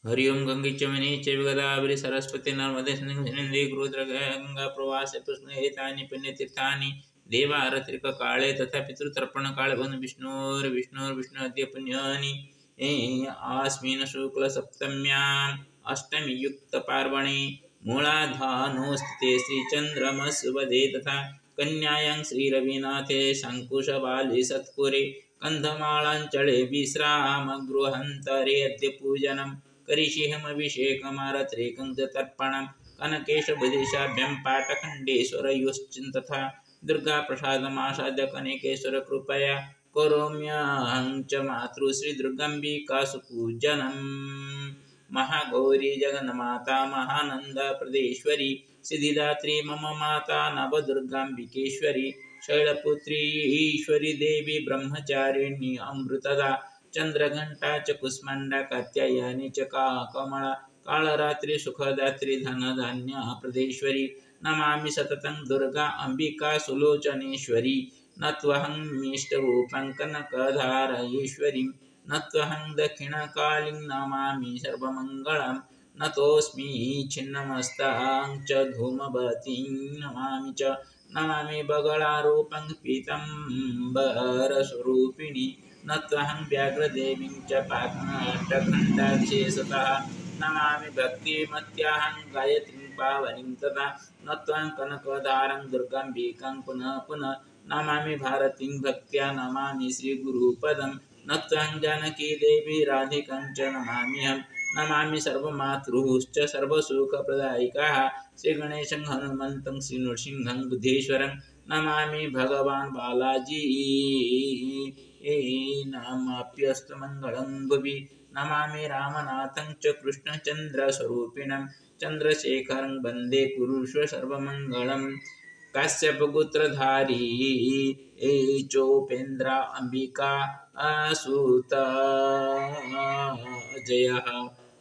हरि ओम गंगे चमने चैव गोदावरी सरस्वती नर्मदे सिन्धु रुद्र गंगा प्रवासे पुष्णेतानि पुण्यतीर्थानि देवारत्रिककाले तथा पितृतर्पणकाले भवन् विष्णोर्विष्णुअद्य पुण्यानि आस्मिन् शुक्लसप्तम्याम् अष्टमीयुक्तपार्वणे मूलाधानोस्ते श्रीचन्द्रमसुवदे तथा कन्यायां श्रीरविनाथे शङ्कुशबाले सत्पुरे कंधमालांचले विश्रामगृहान्तरे अद्य पूजनम् करिष्येऽहमभिषेकमारत्रेकं च तर्पणं कनकेशबुधिशाभ्यां पाटखण्डेश्वरयोश्चिन्तथा दुर्गाप्रसादमासाद्य कनकेश्वर कृपया करोम्यहं च मातृश्रीदुर्गाम्बिकासुपूजनम् महागौरी जगन्माता महानन्दप्रदेश्वरी सिद्धिदात्री मम माता नवदुर्गाम्बिकेश्वरी शैलपुत्री ईश्वरी देवी ब्रह्मचारिणी अमृतदा चंद्रघंटा च कुष्मांडा कात्यायनी च कमला कालरात्रि सुखदात्री धनधान्य प्रदेश्वरी नमामि सततं दुर्गा अंबिका सुलोचनेश्वरी नत्वहं मीष्टरूपं कनकधारयेश्वरीं नत्वहं दक्षिणकालीं नमामि सर्वमङ्गलं नतोऽस्मि छिन्नमस्तां च धूमवतीं नमामि च नमामि बगलारूपं पीतम्बरस्वरूपिणी नत्वहं व्याघ्रदेवीं च पाटखण्डाधिशेषतः नमामि भक्तिमत्याहं गायत्रीं पावनीं तथा नत्वं कनकधारं दुर्गाम्बिकां पुनः पुनः नमामि भारतीं भक्त्या नमामि श्रीगुरुपदं नत्वं जानकी देवी राधिकां च नमाम्यहं नमामि सर्वमातृश्च सर्वसुखप्रदायिकाः श्रीगणेशं हनुमन्तं श्रीनृसिंहं बुद्धेश्वरं नमामि भगवान् बालाजी नामाप्यस्तु मङ्गलं भुवि नमामि रामनाथं च कृष्णचन्द्रस्वरूपिणं चन्द्रशेखरं वन्दे कुरुष्व सर्वमङ्गलं काश्यपगोत्रधारी चोपेन्द्र अम्बिका सुत जयः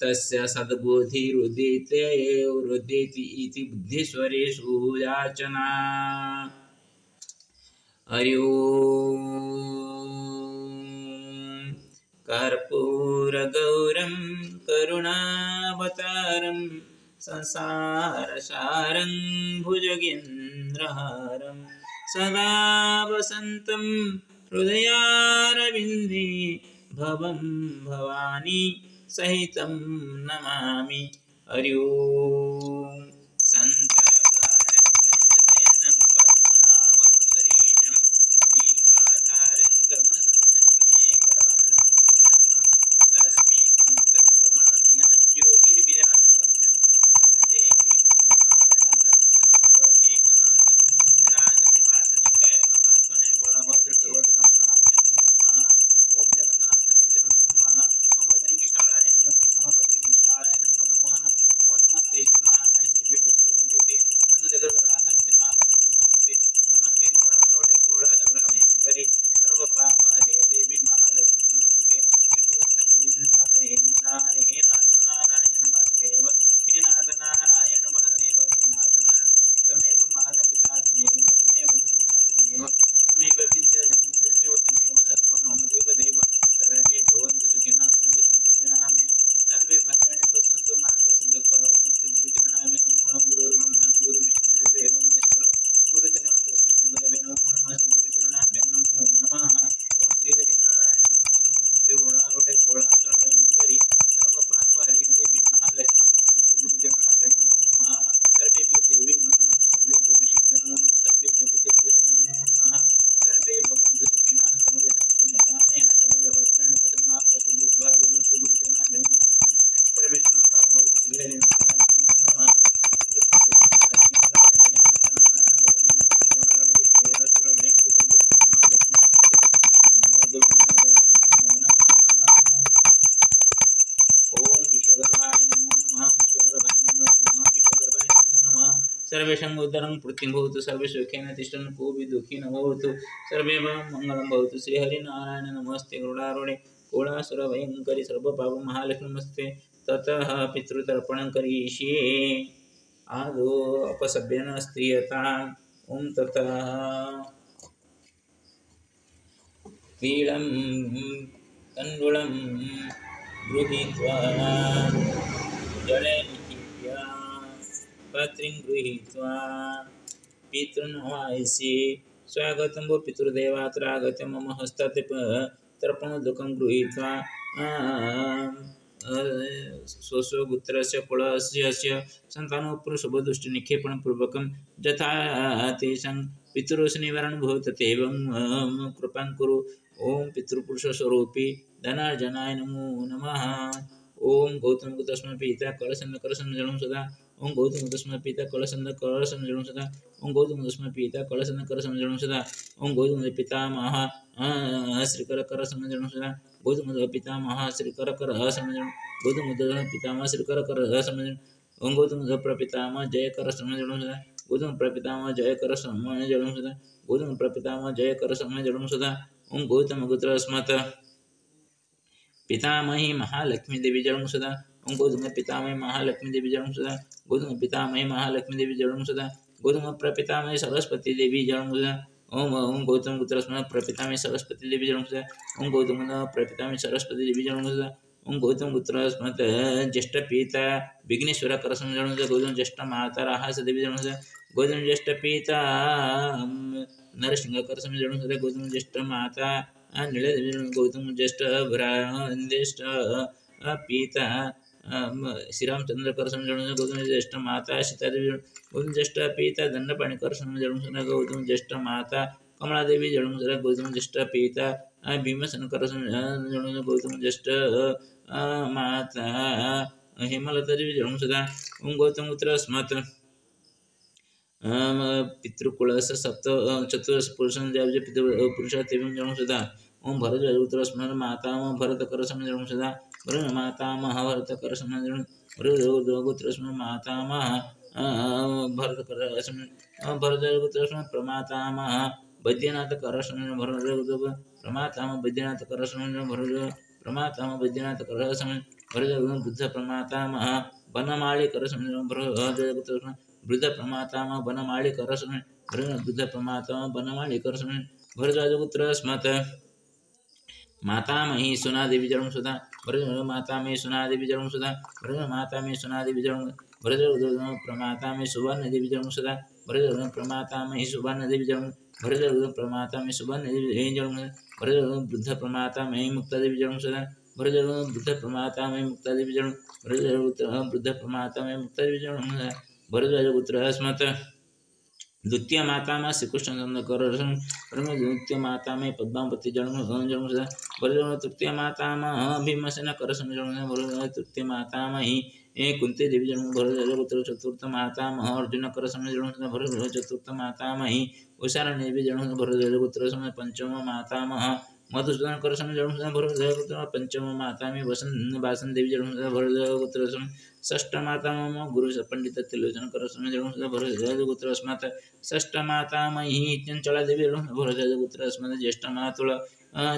तस्य सद्बुद्धिरुदिति इति बुद्धीश्वरेषु याचना हरि ओम कर्पूरगौरं करुणावतारं संसारसारं भुजगेन्द्रहारं सदा वसन्तं हृदयारविन्दे भवं भवानी सहितं नमामि हरि ओम संताकारं भजनशयनं पद्मनाभं सुरेशं विश्वाधारं गगनसदृशं मेघवर्णं सुवर्णं लक्ष्मीकान्तं कमलनयनं योगिर्भिरानगम्यं वन्दे विष्णुं भावहरं सर्वलोकैकनाथं निराशनिवासनित्याय परमात्मने बलभद्रसुभद्रं नाथाय नमो नमः ओम जगन्नाथाय च नमो नमः बद्रीविशालाय नमो नमः बद्रीविशालाय नमो नमः ओ नमस्ते महामाय श्रीविष्णुपूजिते चंद्रजगन्नाथस्य महालक्ष्मी नमस्ते नमस्ते गौड़ारोडे गौड़ासुर भयंकरी सर्वपापहरे देवी महालक्ष्मी नमस्ते श्रीकृष्ण गोविंद हरे मुरारे हे नाथ नारायण वासुदेव हे नाथ नारायण वासुदेव हे नाथ नारायण तमेव माता तमेव वन्दना तमेव विद्याधरं तमेव सर्वं मम देव सर्वे भवन्तु सुखिनः सर्वे सन्तु निरामया सर्वे भद्राणि पश्यन्तु मा कश्चित् दुःखभाग्भवन्तु श्री गुरुचरणाय नमो नमः गुरुर्ब्रह्मा गुरुर्विष्णुः गुरुदेवो महेश्वरः गुरुचरणं तस्मै श्री गुरवे नमो नमः श्री गुरुचरणाभ्यां नमो नमः ओम श्री हरिनारायण नमो नमः श्री गुरुडारूढे कोळासुरभयंकरी सर्वपापहरे देवी महालक्ष्मी नमस्ते श्री गुरुचरणाभ्यां नमो नमः सर्वेभ्यो देवी नमो नमः सर्वेभ्यो ऋषिभ्यो नमो नमः सर्वेभ्यो पितृपुरुषेभ्यो नमो नमः सर्वे भवन्तु सुखिनः सर्वे सन्तु निरामयाः सर्वे भद्राणि पश्यन्तु मा कश्चित् दुःखभाग्भवन्तु श्री गुरुचरणाभ्यां नमो नमः सर्वे मङ्गलं भवतु श्री हरिनारायण नमो नमः सर्वेषां उद्धरं पूर्तिं भवतु सर्वे सुखेन तिष्ठन्तु कोऽपि दुःखी न भवतु सर्वे मङ्गलं भवतु श्री हरिनारायण नमस्ते गरुडारूढे कोळासुरभयंकरी सर्वपाप महालक्ष्मी नमस्ते ततः पितृतर्पणं करिष्ये आदौ अपसभ्येन स्त्रियताम् ओम ततः पीळं कण्डुलं गृहीत्वा जले निक्षिप्य पात्रीं गृहीत्वा पितॄन्वायसि स्वागतं वो पितृदेवात्र आगत्य मम हस्तात् तर्पणोदकं गृहीत्वा स्वस्वपुत्रस्य कुलस्य सन्तानोपुरुषबधुष्टनिक्षेपणपूर्वकं यथा तेषां पितृदोषनिवारणं भवति तथैवं कृपां कुरु। ओम पितृपुरुषस्वरूपी धनार्जनाय नमो नमः। ओम गौतम तस्मै पिता कलशं जलं सदा। ओम गौतम तस्मै पिता कलशं जलं सदा। ओम गौतम तस्मै पिता कलशं जलं सदा। ओम गौतम पितामह श्रीकर जलं सदा। गौतम पितामह श्रीकर जलं। गौतम पितामह श्रीकर जलं। ओम गौतम प्रपितामह जय कर जलं सदा। गौतम प्रपितामह जय कर जलं सदा। गौतम प्रपितामह जय कर जलं सदा। ओम गौतम गोत्र अस्मत् पितामही महालक्ष्मी देवी जलं सदा। ओम गौतम पितामही महालक्ष्मी देवी जलं सदा। गौतम पितामही महालक्ष्मी देवी जलं सदा। गौतम प्रपितामही सरस्वती देवी जलं सदा। ओम गौतम गोत्र अस्मत् प्रपितामही सरस्वती देवी जलं सदा। ओम गौतम प्रपितामही सरस्वती देवी जलं सदा। ओम गौतम गोत्र अस्मत् ज्येष्ठ पिता विघ्नेश्वर करसं जलं सदा। गौतम ज्येष्ठ माता राहास देवी जलं सदा। गौतम ज्येष्ठ पिता नरसिंह करसं जलं सदा। गौतम ज्येष्ठ माता नीलदेवी। गौतम ज्येष्ठ ज्येष्ठ पिता श्रीरामचंद्र करसं जलं सदा। गौतम ज्येष्ठ माता सीतादेवी। गौतम ज्येष्ठ पिता दंडपाणि करसं जलं सदा। गौतम ज्येष्ठ माता कमलादेवी जलं सदा। गौतम ज्येष्ठ पिता भीमसेन करसं जलं सदा। गौतम ज्येष्ठ माता हेमलता देवी जलं सदा। ओम गौतम गोत्र अस्मत् पितृकुलस्य सप्त चतुर्दश पुरुषं जावजे पुरुषार्थेवं जलं सदा। ओम भरतपुत्र अस्मत् मातामह भरत करसं जलं सदा। भरत मातामह भरत करसं जलं। भरतगोत्र अस्मत् मातामह भरत करसं। भरतगोत्र अस्मत् प्रमातामह वैद्यनाथ करसं। भरतगोत्र प्रमातामह वैद्यनाथ करसं। भरत प्रमातामह वैद्यनाथ करसं। भरत बुद्ध प्रमातामह वनमाळि करसं। भरतगोत्र वृद्ध प्रमातामह वनमाळि करसं। वृद्ध प्रमातामह वनमाळि करसं। भरतपुत्र अस्मत् मातामही सुनादेवी जलं सदा। भरत मातामही सुनादेवी जलं सदा। भरत मातामही सुनादेवी जलं। भरत प्रमातामही सुवर्णदेवी जलं सदा। भरत प्रमातामही सुवर्णदेवी जलं। भरत प्रमातामही सुवर्णदेवी जलं। भरत वृद्ध प्रमातामही मुक्तादेवी जलं सदा। भरत वृद्ध प्रमातामही मुक्तादेवी जलं। भरत वृद्ध प्रमातामही मुक्तादेवी जलं। भरतपुत्र अस्मत् द्वितीय मातामह श्रीकृष्ण करसं। द्वितीय मातामह पद्मावती जलं सदा। भरत तृतीय मातामह भीमसेन करसं जलं। भरत तृतीय मातामही कुंती देवी जलं। भरतपुत्र चतुर्थ मातामह अर्जुन करसं जलं सदा। भरत चतुर्थ मातामही उषाराणी देवी जलं। भरतपुत्र पंचम मातामह मधुसूदन करसं जलं सदा। भरतपुत्र पंचम मातामही वासन देवी जलं सदा। भरतपुत्र षष्ठ मातामह गुरु पंडित त्रिलोचन करसं जलं सदा। भरतपुत्र अस्मत् षष्ठ मातामही चंचला देवी जलं। भरतपुत्र अस्मत् ज्येष्ठ मातुल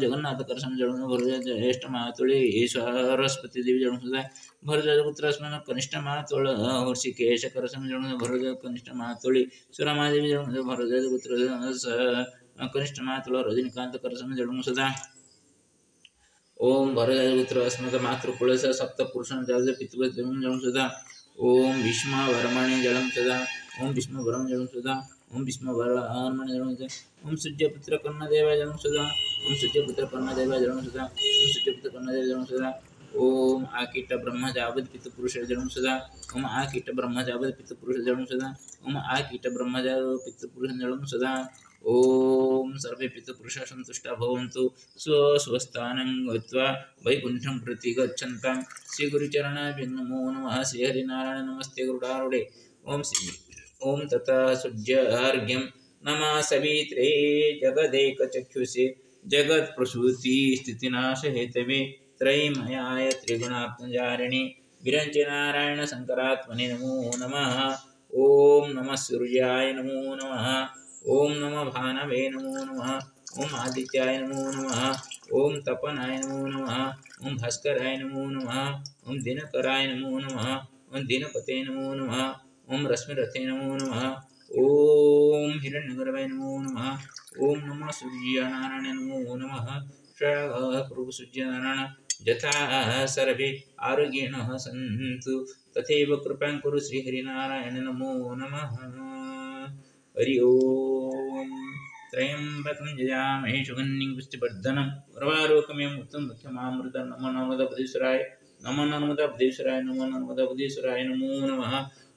जगन्नाथ करसं जलं। भरत ज्येष्ठ मातुली सरस्वती देवी जलं सदा। भरतपुत्र अस्मत् कनिष्ठ मातुल हर्षिकेश करसं जलं। भरत कनिष्ठ मातुली सुरमादेवी जलं। भरतपुत्र कनिष्ठ मातुल रजनीकांत करसं जलं सदा। ओम भरतपुत्र अस्मत् मातृकुलस्य सप्तपुरुषं जावजे पितृदेवं जलं सदा। ओम भीष्मवर्मणे जलं सदा। ओम भीष्मवर्मणे जलं सदा। ओम भीष्मवर्मणे जलं सदा। ओम सूर्यपुत्र कर्णदेवाय जलं सदा। ओम सूर्यपुत्र कर्णदेवाय जलं सदा। ओम सूर्यपुत्र कर्णदेवाय जलं सदा। ओम आकीट ब्रह्म जावद पितृपुरुष जलं सदा। ओम आकीट ब्रह्म जावद पितृपुरुष जलं सदा। ओम आकीट ब्रह्म जावद पितृपुरुष जलं सदा। ओम सर्वे पितृपुरुषाः सन्तुष्टाः भवन्तु स्वस्वस्थानं गत्वा वैकुण्ठं प्रति गच्छन्तां। श्रीगुरुचरणाभ्यो नमो नमः। श्रीहरिनारायण नमस्ते गरुडारूढे। ओम तथा सूर्यार्घ्यं नमः सवित्रे जगदेकचक्षुषे जगत्प्रसूतिस्थितिनाशहेतवे त्रयीमयाय त्रिगुणात्मजारिणे विरञ्चनारायण शङ्करात्मने नमो नमः। ओम नमः सूर्याय नमो नमः। ओम नमः भानवे नमो नमः। ओम आदित्याय नमो नमः। ओम तपनाय नमो नमः। ओम भास्कराय नमो नमः। ओम दिनकराय नमो नमः। ओम दिनपते नमो नमः। ओम रश्मिरथे नमो नमः। ओम हिरण्यगर्भाय नमो नमः। ओम नमः सूर्यनारायण नमो नमः। प्रभु सूर्यनारायण यथा सर्वे आरोग्येण सन्तु तथैव कृपां कुरु श्रीहरिनारायण नमो नमः। हरि ओम। त्र्यंबकं यजामहे सुगन्धिं पुष्टिवर्धनं उर्वारुकमिव मुक्तमुख्यमामृतं नमो नर्मदापदीश्वराय नमो नर्मदापदीश्वराय नमो नर्मदापदीश्वराय नमो नमः।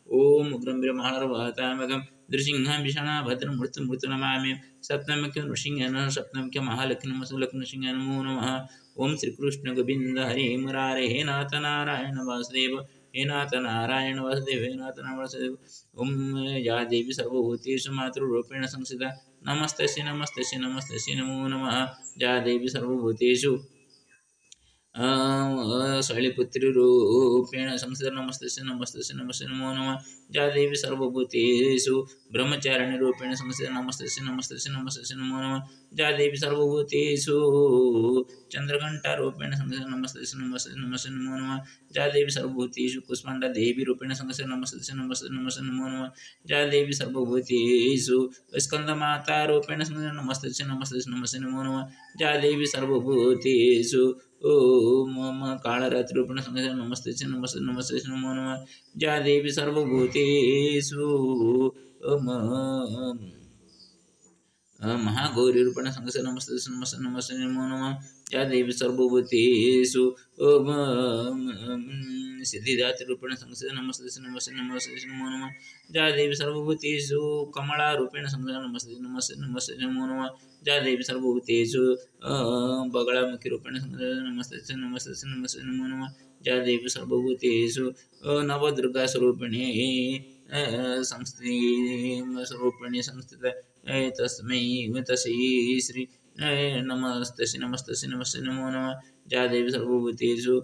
ओम उग्रं ब्रह्माण्डवातामकं नृसिंहं विषाणाभद्रं मृत्युमृत्युनमामि सप्तमुख्यं नृसिंहेन सप्तमुख्यं महालक्ष्मीनमसुलक्ष्मीनृसिंहाय नमो नमः। ओम श्रीकृष्ण गोविंद हरे मुरारे हे नाथ नारायण वासुदेव हे नाथ नारायण वासुदेव हे नाथ नारायण वासुदेव। ओम या देवी सर्वभूतेषु मातृरूपेण संस्थिता नमस्तस्यै नमस्तस्यै नमस्तस्यै नमो नमः। या देवी सर्वभूतेषु शैलपुत्रीरूपेण संस्थिता नमस्तस्यै नमस्तस्यै नमस्तस्यै नमो नमः। या देवी सर्वभूतेषु ब्रह्मचारिणीरूपेण संस्थिता नमस्तस्यै नमस्तस्यै नमस्तस्यै नमो नमः। या देवी सर्वभूतेषु चंद्रघंटारूपेण संस्थिता नमस्तस्यै नमस्तस्यै नमस्तस्यै नमो नमः। या देवी सर्वभूतेषु कुष्माण्डादेवीरूपेण संस्थिता नमस्तस्यै नमस्तस्यै नमस्तस्यै नमो नमः। या देवी सर्वभूतेषु स्कंदमातारूपेण संस्थिता नमस्तस्यै नमस्तस्यै नमस्तस्यै नमो नमः। या देवी सर्वभूतेषु मम कालरात्रिरूपेण संस्थिता नमस्तस्यै नमस्तस्यै नमस्तस्यै नमो नमः। या देवी सर्वभूतेषु महागौरीरूपेण संस्थिता नमस्तस्यै नमस्तस्यै नमस्तस्यै नमो नमः। या देवी सर्वभूतेषु सिद्धिदात्रीरूपेण संस्थिता नमस्तस्यै नमस्तस्यै नमस्तस्यै नमो नमः। या देवी सर्वभूतेषु कमलारूपेण संस्थिता नमस्तस्यै नमस्तस्यै नमस्तस्यै नमो नमः। या देवी सर्वभूतेषु बगलामुखीरूपेण संस्थिता नमस्तस्यै नमस्तस्यै नमस्तस्यै नमो नमः। या देवी सर्वभूतेषु नवदुर्गास्वरूपिणी स्वरूपिणी संस्थिता तस्मै श्री नमस्तस्यै नमस्तस्यै नमस्तस्यै नमो नमः। या देवी सर्वभूतेषु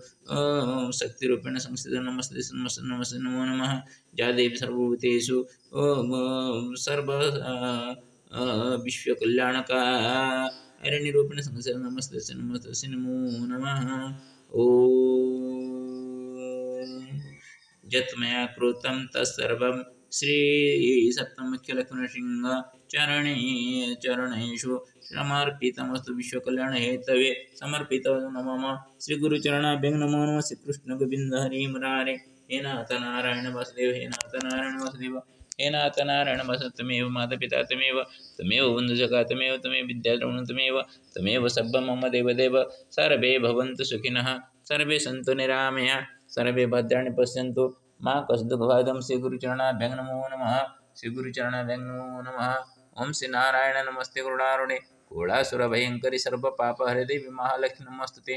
शक्तिरूपेण संस्थिता नमस्तस्यै नमस्तस्यै नमस्तस्यै नमो नमः। या देवी सर्वभूतेषु सर्व विश्वकल्याणकारिणीरूपेण संस्थिता नमस्तस्यै नमस्तस्यै नमो नमः। ओम यत् मया कृतं तत्सर्वं श्री सप्तमुख्यलक्ष्मीनृसिंह चरणेषु समर्पितमस्तु विश्वकल्याणहेतवे समर्पितमस्तु नमः। श्रीगुरुचरणाभ्यं नमो नमः। श्रीकृष्ण गोविंद हरि मुरारे हे नाथ नारायण वासुदेव हे नाथ नारायण वासुदेव हे नाथ नारायण वासुदेव। तमेव मातापिता तमेव बन्धुसखा तमेव विद्याद्रविणं तमेव सर्वं मम देवदेव। सर्वे भवन्तु सुखिनः सर्वे सन्तु निरामया सर्वे भद्राणि पश्यन्तु मा कश्चित् दुःखभाग्। श्रीगुरुचरणाभ्यं नमो नमः। श्रीगुरुचरणाभ्यं नमो नमः। ओम श्री नारायण नमस्ते गरुडारूढे कोलासुरभयंकरी सर्वपापहरे देवी महालक्ष्मी नमस्तुते।